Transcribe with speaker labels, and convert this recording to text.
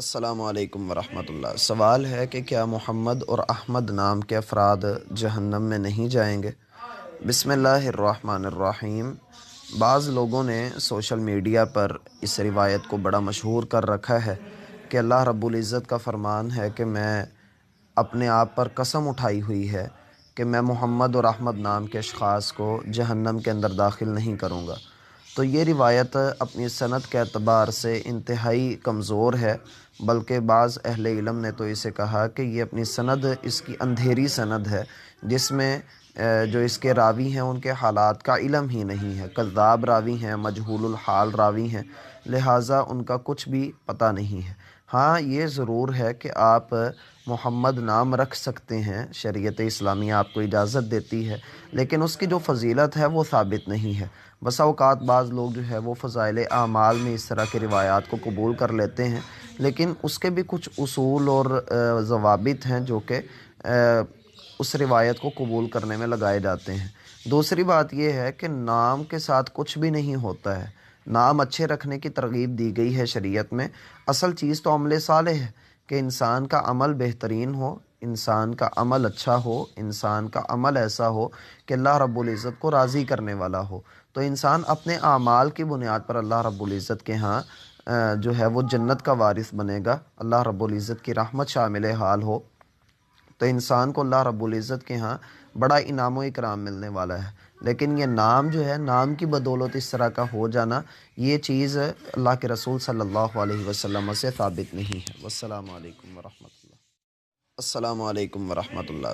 Speaker 1: السلام علیکم ورحمۃ اللہ۔ سوال ہے کہ کیا محمد اور احمد نام کے افراد جہنم میں نہیں جائیں گے؟ بسم اللہ الرحمن الرحیم۔ بعض لوگوں نے سوشل میڈیا پر اس روایت کو بڑا مشہور کر رکھا ہے کہ اللہ رب العزت کا فرمان ہے کہ میں اپنے آپ پر قسم اٹھائی ہوئی ہے کہ میں محمد اور احمد نام کے اشخاص کو جہنم کے اندر داخل نہیں کروں گا۔ تو یہ روایت اپنی سند کے اعتبار سے انتہائی کمزور ہے، بلکہ بعض اہل علم نے تو اسے کہا کہ یہ اپنی سند اس کی اندھیری سند ہے، جس میں جو اس کے راوی ہیں ان کے حالات کا علم ہی نہیں ہے، کذاب راوی ہیں، مجہول الحال راوی ہیں، لہٰذا ان کا کچھ بھی پتہ نہیں ہے۔ ہاں، یہ ضرور ہے کہ آپ محمد نام رکھ سکتے ہیں، شریعت اسلامیہ آپ کو اجازت دیتی ہے، لیکن اس کی جو فضیلت ہے وہ ثابت نہیں ہے۔ بسا اوقات بعض لوگ جو ہے وہ فضائل اعمال میں اس طرح کی روایات کو قبول کر لیتے ہیں، لیکن اس کے بھی کچھ اصول اور ضوابط ہیں جو کہ اس روایت کو قبول کرنے میں لگائے جاتے ہیں۔ دوسری بات یہ ہے کہ نام کے ساتھ کچھ بھی نہیں ہوتا ہے، نام اچھے رکھنے کی ترغیب دی گئی ہے شریعت میں۔ اصل چیز تو عمل صالح ہے کہ انسان کا عمل بہترین ہو، انسان کا عمل اچھا ہو، انسان کا عمل ایسا ہو کہ اللہ رب العزت کو راضی کرنے والا ہو۔ تو انسان اپنے اعمال کی بنیاد پر اللہ رب العزت کے ہاں جو ہے وہ جنت کا وارث بنے گا، اللہ رب العزت کی رحمت شامل حال ہو، تو انسان کو اللہ رب العزت کے ہاں بڑا انعام و اکرام ملنے والا ہے۔ لیکن یہ نام جو ہے، نام کی بدولت اس طرح کا ہو جانا، یہ چیز اللہ کے رسول صلی اللہ علیہ وسلم سے ثابت نہیں ہے۔ والسلام علیکم ورحمۃ اللہ۔ السلام علیکم ورحمۃ اللہ۔